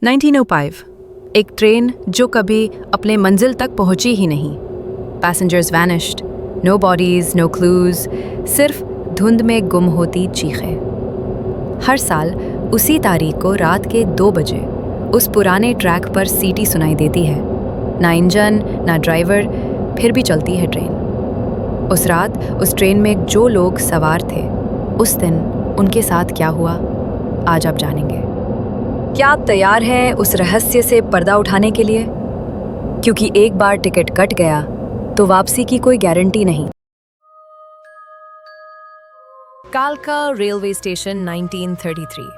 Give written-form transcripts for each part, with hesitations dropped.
1905 एक ट्रेन जो कभी अपने मंजिल तक पहुंची ही नहीं। Passengers vanished, no bodies, no clues, सिर्फ धुंध में गुम होती चीखें। हर साल उसी तारीख को रात के 2 बजे उस पुराने ट्रैक पर सीटी सुनाई देती है। ना इंजन, ना ड्राइवर, फिर भी चलती है ट्रेन। उस रात उस ट्रेन में जो लोग सवार थे, उस दिन उनके साथ क्या हुआ, आज आप जानेंगे। क्या आप तैयार हैं उस रहस्य से पर्दा उठाने के लिए? क्योंकि एक बार टिकट कट गया तो वापसी की कोई गारंटी नहीं। कालका रेलवे स्टेशन 1933।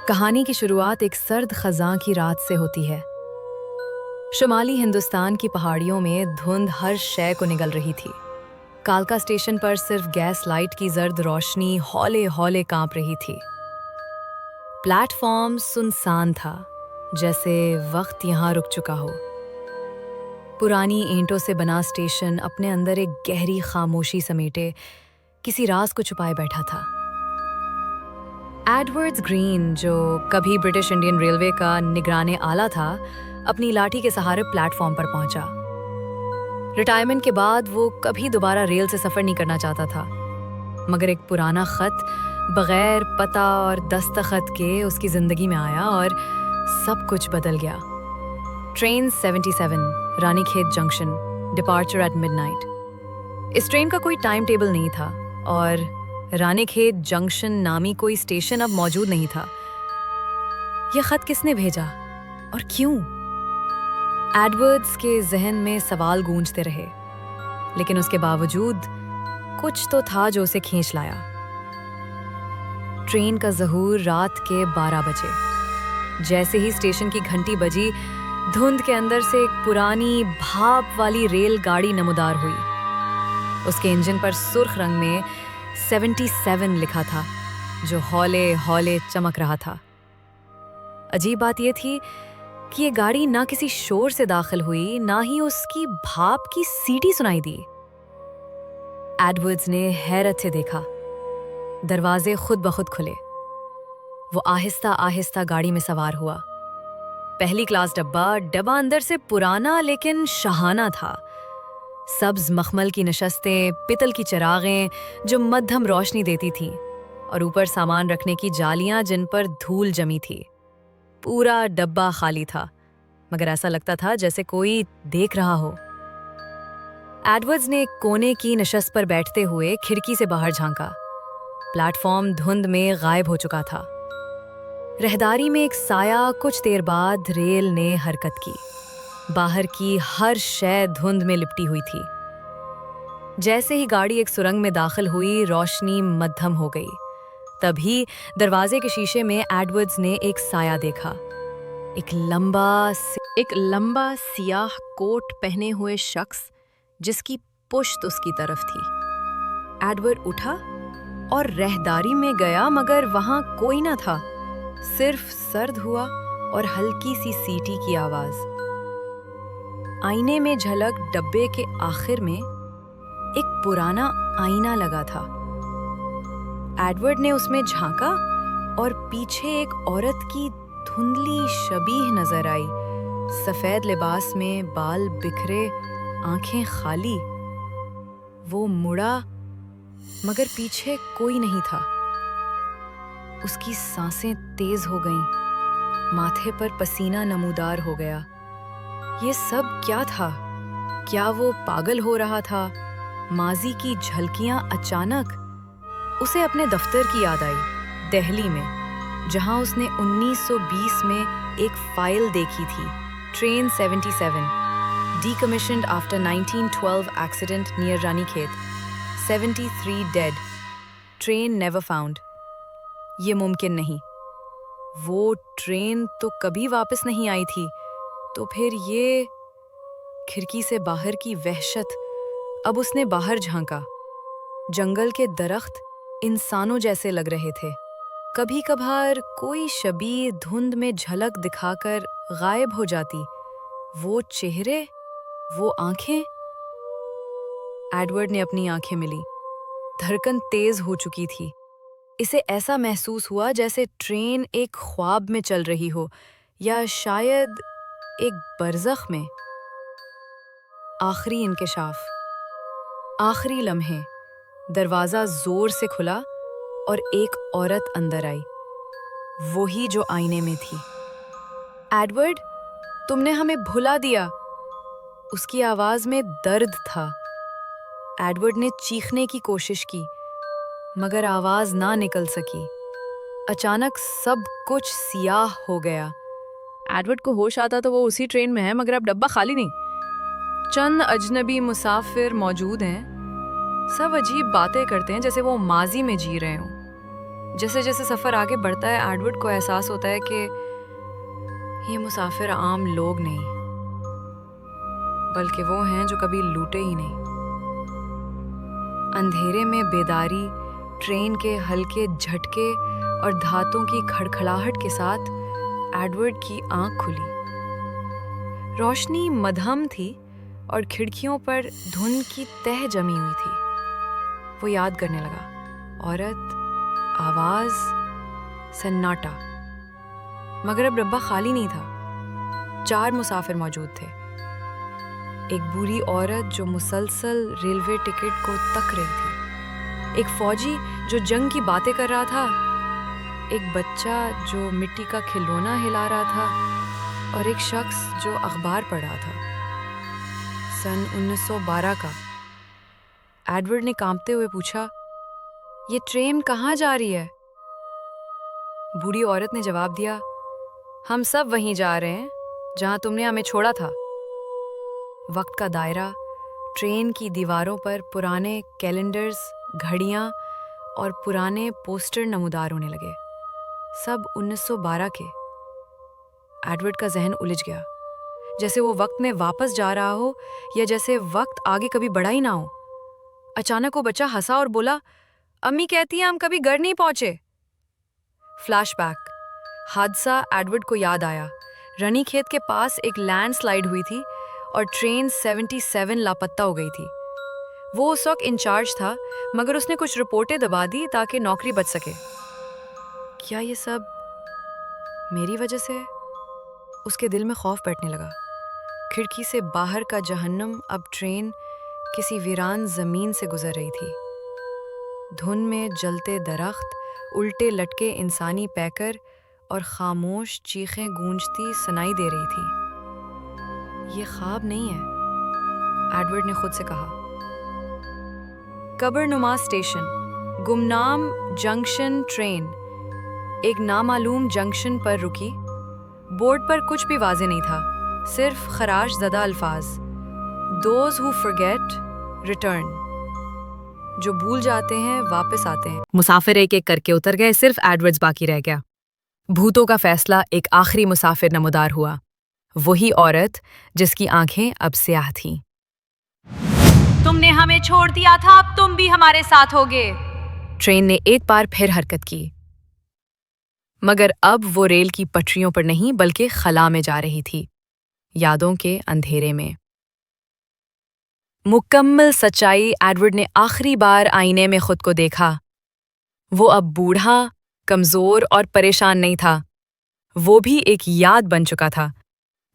कहानी की शुरुआत एक सर्द खजां की रात से होती है। शुमाली हिंदुस्तान की पहाड़ियों में धुंध हर शय को निगल रही थी। कालका स्टेशन पर सिर्फ गैस लाइट की जर्द रोशनी हौले हौले कांप रही थी। प्लेटफॉर्म सुनसान था, जैसे वक्त यहाँ रुक चुका हो। पुरानी ईंटों से बना स्टेशन अपने अंदर एक गहरी खामोशी समेटे किसी राज को छुपाए बैठा था। एडवर्ड्स ग्रीन, जो कभी ब्रिटिश इंडियन रेलवे का निगराने आला था, अपनी लाठी के सहारे प्लेटफॉर्म पर पहुंचा। रिटायरमेंट के बाद वो कभी दोबारा रेल से सफर नहीं करना चाहता था, मगर एक पुराना खत बगैर पता और दस्तखत के उसकी जिंदगी में आया और सब कुछ बदल गया। Train 77, Ranikhet junction, departure at midnight. इस ट्रेन का कोई टाइम टेबल नहीं था और रानीखेत जंक्शन नामी कोई स्टेशन अब मौजूद नहीं था। यह खत किसने भेजा और क्यों? एडवर्ड्स के जहन में सवाल गूंजते रहे, लेकिन उसके बावजूद कुछ तो था जो उसे खींच लाया। ट्रेन का ज़हूर रात के 12 बजे। जैसे ही स्टेशन की घंटी बजी, धुंध के अंदर से एक पुरानी भाप वाली रेलगाड़ी नमूदार हुई। उसके इंजन पर सुर्ख रंग में 77 लिखा था, जो हौले हौले चमक रहा था। अजीब बात यह थी कि ये गाड़ी ना किसी शोर से दाखिल हुई, ना ही उसकी भाप की सीटी सुनाई दी। एडवर्ड्स ने हैरत से देखा। दरवाजे खुद ब खुद खुले। वो आहिस्ता आहिस्ता गाड़ी में सवार हुआ। पहली क्लास डब्बा अंदर से पुराना लेकिन शाहाना था। सब्ज मखमल की नशस्तें, पितल की चिरागें जो मध्यम रोशनी देती थीं, और ऊपर सामान रखने की जालियां जिन पर धूल जमी थी। पूरा डब्बा खाली था, मगर ऐसा लगता था जैसे कोई देख रहा हो। एडवर्ड्स ने एक कोने की नशस्त पर बैठते हुए खिड़की से बाहर झांका। प्लेटफॉर्म धुंध में गायब हो चुका था। रहदारी में एक साया, कुछ देर बाद रेल ने हरकत की। बाहर की हर शय धुंध में लिपटी हुई थी। जैसे ही गाड़ी एक सुरंग में दाखिल हुई, रोशनी मध्यम हो गई। तभी दरवाजे के शीशे में एडवर्ड्स ने एक साया देखा। एक लंबा सियाह कोट पहने हुए शख्स, जिसकी पुश्त उसकी तरफ थी। एडवर्ड उठा और रहदारी में गया, मगर वहां कोई ना था। सिर्फ सर्द हुआ और हल्की सी सीटी की आवाज। आईने में झलक डब्बे के आखिर में एक पुराना आईना लगा था। एडवर्ड ने उसमें झांका और पीछे एक औरत की धुंधली शबीह नजर आई। सफेद लिबास में, बाल बिखरे, आंखें खाली। वो मुड़ा, मगर पीछे कोई नहीं था। उसकी सांसें तेज हो गईं, माथे पर पसीना नमूदार हो गया। ये सब क्या था? क्या वो पागल हो रहा था? माजी की झलकियां अचानक उसे अपने दफ्तर की याद आई, दिल्ली में, जहां उसने 1920 में एक फाइल देखी थी। Train 77, decommissioned after 1912 accident near Ranikhet, 73 dead, train never found। ये मुमकिन नहीं। वो ट्रेन तो कभी वापस नहीं आई थी, तो फिर ये? खिड़की से बाहर की वहशत। अब उसने बाहर झांका। जंगल के दरख्त इंसानों जैसे लग रहे थे। कभी कभार कोई शबीह धुंध में झलक दिखाकर गायब हो जाती। वो चेहरे, वो आंखें। एडवर्ड ने अपनी आंखें मिली। धड़कन तेज हो चुकी थी। اسے ایسا محسوس ہوا جیسے ٹرین ایک خواب میں چل رہی ہو یا شاید ایک برزخ میں۔ آخری انکشاف، آخری لمحے، دروازہ زور سے کھلا اور ایک عورت اندر آئی، وہی جو آئینے میں تھی۔ ایڈورڈ، تم نے ہمیں بھلا دیا۔ اس کی آواز میں درد تھا۔ ایڈورڈ نے چیخنے کی کوشش کی مگر آواز نہ نکل سکی۔ اچانک سب کچھ سیاہ ہو گیا۔ ایڈورڈ کو ہوش آتا تو وہ اسی ٹرین میں ہے مگر اب ڈبہ خالی نہیں۔ چند اجنبی مسافر موجود ہیں، سب عجیب باتیں کرتے ہیں جیسے وہ ماضی میں جی رہے ہوں۔ جیسے جیسے سفر آگے بڑھتا ہے ایڈورڈ کو احساس ہوتا ہے کہ یہ مسافر عام لوگ نہیں بلکہ وہ ہیں جو کبھی لوٹے ہی نہیں۔ اندھیرے میں بیداری، ٹرین کے ہلکے جھٹکے اور دھاتوں کی کھڑکھڑاہٹ کے ساتھ ایڈورڈ کی آنکھ کھلی۔ روشنی مدھم تھی اور کھڑکیوں پر دھند کی تہ جمی ہوئی تھی۔ وہ یاد کرنے لگا، عورت، آواز، سناٹا۔ مگر اب ڈبہ خالی نہیں تھا۔ 4 مسافر موجود تھے۔ ایک بوڑھی عورت جو مسلسل ریلوے ٹکٹ کو تک رہی تھی، ایک فوجی جو جنگ کی باتیں کر رہا تھا، ایک بچہ جو مٹی کا کھلونا ہلا رہا تھا اور ایک شخص جو اخبار پڑھ رہا تھا۔ سن 1912 کا۔ ایڈورڈ نے کانپتے ہوئے پوچھا، یہ ٹرین کہاں جا رہی ہے؟ بوڑھی عورت نے جواب دیا، ہم سب وہیں جا رہے ہیں جہاں تم نے ہمیں چھوڑا تھا۔ وقت کا دائرہ، ٹرین کی دیواروں پر پرانے کیلنڈرز، گھڑیاں اور پرانے پوسٹر نمودار ہونے لگے، سب 1912 کے۔ ایڈورڈ کا ذہن الجھ گیا، جیسے وہ وقت میں واپس جا رہا ہو یا جیسے وقت آگے کبھی بڑھا ہی نہ ہو۔ اچانک وہ بچہ ہنسا اور بولا، امی کہتی ہیں ہم کبھی گھر نہیں پہنچے۔ فلیش بیک، حادثہ ایڈورڈ کو یاد آیا۔ رنی کھیت کے پاس ایک لینڈ سلائیڈ ہوئی تھی اور ٹرین 77 لاپتہ ہو گئی تھی۔ وہ اس وقت انچارج تھا مگر اس نے کچھ رپورٹیں دبا دی تاکہ نوکری بچ سکے۔ کیا یہ سب میری وجہ سے ہے؟ اس کے دل میں خوف بیٹھنے لگا۔ کھڑکی سے باہر کا جہنم۔ اب ٹرین کسی ویران زمین سے گزر رہی تھی۔ دھند میں جلتے درخت، الٹے لٹکے انسانی پیکر اور خاموش چیخیں گونجتی سنائی دے رہی تھی۔ یہ خواب نہیں ہے، ایڈورڈ نے خود سے کہا۔ قبر نما اسٹیشن، گمنام جنکشن ٹرین ایک نامعلوم جنکشن پر رکی۔ بورڈ پر کچھ بھی واضح نہیں تھا، صرف خراش زدہ الفاظ، دوز ہو فرگیٹ ریٹرن، جو بھول جاتے ہیں واپس آتے ہیں۔ مسافر ایک ایک کر کے اتر گئے، صرف ایڈورڈز باقی رہ گیا۔ بھوتوں کا فیصلہ ایک آخری مسافر نمودار ہوا، وہی عورت جس کی آنکھیں اب سیاہ تھیں۔ تم نے ہمیں چھوڑ دیا تھا، اب تم بھی ہمارے ساتھ ہوگے۔ ٹرین نے ایک بار پھر حرکت کی، مگر اب وہ ریل کی پٹریوں پر نہیں بلکہ خلا میں جا رہی تھی، یادوں کے اندھیرے میں۔ مکمل سچائی، ایڈورڈ نے آخری بار آئینے میں خود کو دیکھا۔ وہ اب بوڑھا، کمزور اور پریشان نہیں تھا، وہ بھی ایک یاد بن چکا تھا،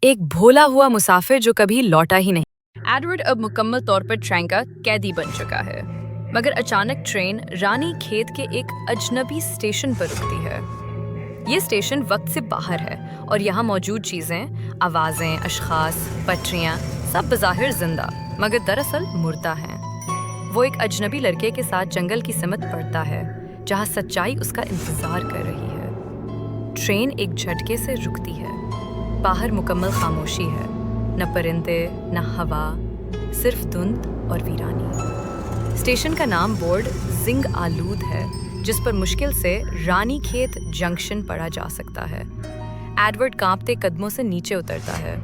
ایک بھولا ہوا مسافر جو کبھی لوٹا ہی نہیں۔ ایڈورڈ اب مکمل طور پر ٹرین کا قیدی بن چکا ہے، مگر اچانک ٹرین رانی کھیت کے ایک اجنبی اسٹیشن پر رکتی ہے۔ یہ اسٹیشن وقت سے باہر ہے اور یہاں موجود چیزیں، آوازیں، اشخاص، پٹریاں، سب بظاہر زندہ مگر دراصل مردہ ہیں۔ وہ ایک اجنبی لڑکے کے ساتھ جنگل کی سمت بڑھتا ہے جہاں سچائی اس کا انتظار کر رہی ہے۔ ٹرین ایک جھٹکے سے رکتی ہے، باہر مکمل خاموشی ہے، نہ پرندے نہ ہوا، صرف دھند اور ویرانی۔ اسٹیشن کا نام بورڈ زنگ آلود ہے جس پر مشکل سے رانی کھیت جنکشن پڑھا جا سکتا ہے۔ ایڈورڈ کانپتے قدموں سے نیچے اترتا ہے۔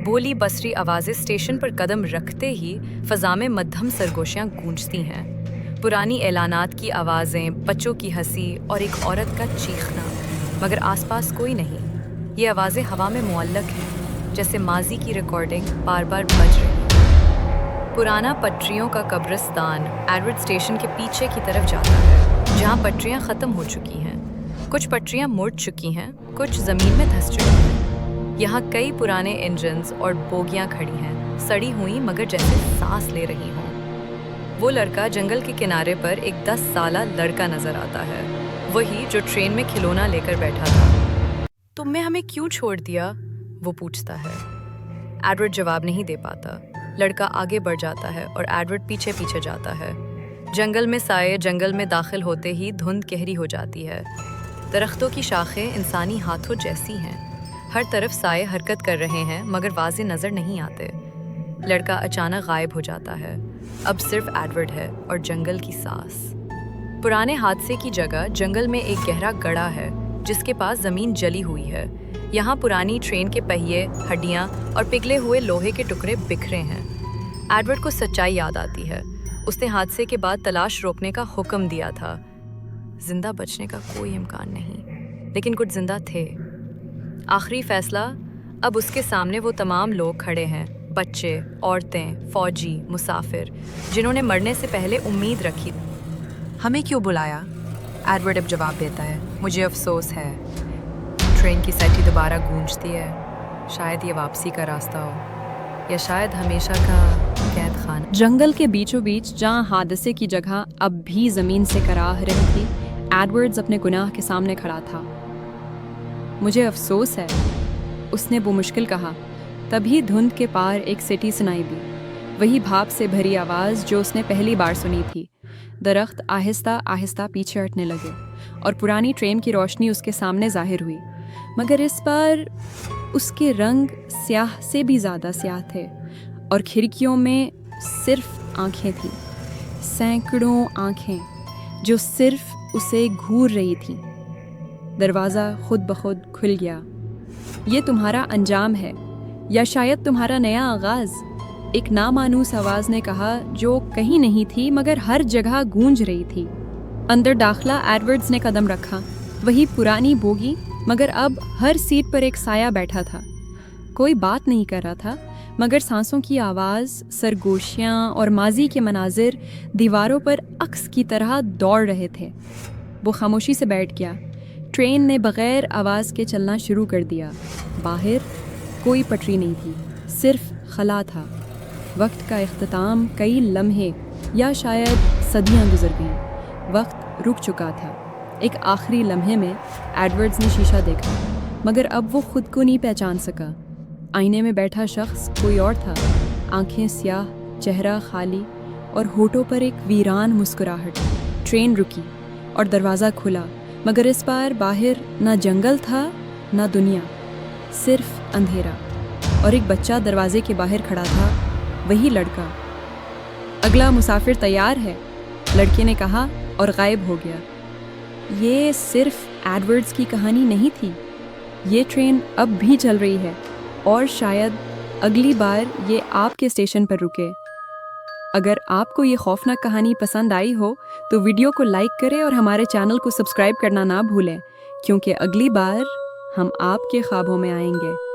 بولی بصری آوازیں اسٹیشن پر قدم رکھتے ہی فضا میں مدھم سرگوشیاں گونجتی ہیں، پرانی اعلانات کی آوازیں، بچوں کی ہنسی اور ایک عورت کا چیخنا، مگر آس پاس کوئی نہیں۔ یہ آوازیں ہوا میں معلق ہیں، جیسے ماضی کی ریکارڈنگ بار بار بج رہی ہے۔ پرانا پٹریوں کا قبرستان ایڈورڈ اسٹیشن کے پیچھے کی طرف جاتا ہے، जहाँ पटरियाँ ख़त्म हो चुकी हैं। कुछ पटरियाँ मुड़ चुकी हैं, कुछ ज़मीन में धंस चुकी हैं। यहाँ कई पुराने इंजन्स और बोगियाँ खड़ी हैं, सड़ी हुई मगर जैसे सांस ले रही हों। वो लड़का जंगल के किनारे पर एक 10 साला लड़का नज़र आता है, वही जो ट्रेन में खिलौना लेकर बैठा था। तुमने हमें क्यों छोड़ दिया? वो पूछता है। एडवर्ड जवाब नहीं दे पाता। लड़का आगे बढ़ जाता है और एडवर्ड पीछे पीछे जाता है। जंगल में साए जंगल में दाखिल होते ही धुंध गहरी हो जाती है। दरख्तों की शाखें इंसानी हाथों जैसी हैं। हर तरफ साए हरकत कर रहे हैं मगर वाज़े नज़र नहीं आते। लड़का अचानक गायब हो जाता है। अब सिर्फ एडवर्ड है और जंगल की सांस। पुराने हादसे की जगह जंगल में एक गहरा गड्ढा है जिसके पास ज़मीन जली हुई है। यहाँ पुरानी ट्रेन के पहिए, हड्डियाँ और पिघले हुए लोहे के टुकड़े बिखरे हैं। एडवर्ड को सच्चाई याद आती है। उसने हादसे के बाद तलाश रोकने का हुक्म दिया था। जिंदा बचने का कोई इम्कान नहीं, लेकिन कुछ जिंदा थे। आखिरी फैसला, अब उसके सामने वो तमाम लोग खड़े हैं, बच्चे, औरतें, फौजी, मुसाफिर, जिन्होंने मरने से पहले उम्मीद रखी। हमें क्यों बुलाया? एडवर्ड अब जवाब देता है, मुझे अफसोस है। ट्रेन की सीटी दोबारा गूंजती है। शायद ये वापसी का रास्ता हो, या शायद हमेशा का कैद खाना। जंगल के बीचों बीच जहाँ हादसे की जगह अब भी ज़मीन से कराह रही थी, एडवर्ड्स अपने गुनाह के सामने खड़ा था। मुझे अफसोस है, उसने वो मुश्किल कहा। तभी धुंध के पार एक सीटी सुनाई दी, वही भाप से भरी आवाज़ जो उसने पहली बार सुनी थी। दरख्त आहिस्ता आहिस्ता पीछे हटने लगे और पुरानी ट्रेन की रोशनी उसके सामने जाहिर हुई, मगर इस बार उसके रंग स्याह से भी ज़्यादा स्याह थे और खिड़कियों में सिर्फ आँखें थीं, सैकड़ों आँखें जो सिर्फ उसे घूर रही थीं। दरवाज़ा खुद ब खुद खुल गया। ये तुम्हारा अंजाम है, या शायद तुम्हारा नया आगाज़, एक नामानूस आवाज़ ने कहा, जो कहीं नहीं थी मगर हर जगह गूंज रही थी। अंदर दाखिला एडवर्ड्स ने कदम रखा। वही पुरानी बोगी, मगर अब हर सीट पर एक साया बैठा था। कोई बात नहीं कर रहा था, मगर सांसों की आवाज़, सरगोशियाँ और माजी के मनाजिर दीवारों पर अक्स की तरह दौड़ रहे थे। वो खामोशी से बैठ गया। ट्रेन ने बग़ैर आवाज़ के चलना शुरू कर दिया। बाहर कोई पटरी नहीं थी, सिर्फ खला था। वक्त का इख्तिताम कई लम्हे या शायद सदियां गुजर गईं। वक्त रुक चुका था। एक आखिरी लम्हे में एडवर्ड्स ने शीशा देखा, मगर अब वो खुद को नहीं पहचान सका। आईने में बैठा शख्स कोई और था, आंखें स्याह, चेहरा खाली और होठों पर एक वीरान मुस्कुराहट। ट्रेन रुकी और दरवाज़ा खुला, मगर इस बार बाहर ना जंगल था ना दुनिया, सिर्फ अंधेरा। और एक बच्चा दरवाजे के बाहर खड़ा था, वही लड़का। अगला मुसाफिर तैयार है, लड़के ने कहा और गायब हो गया। ये सिर्फ एडवर्ड्स की कहानी नहीं थी, ये ट्रेन अब भी चल रही है और शायद अगली बार ये आपके स्टेशन पर रुके। अगर आपको ये खौफनाक कहानी पसंद आई हो तो वीडियो को लाइक करें और हमारे चैनल को सब्सक्राइब करना ना भूलें, क्योंकि अगली बार हम आपके ख्वाबों में आएंगे।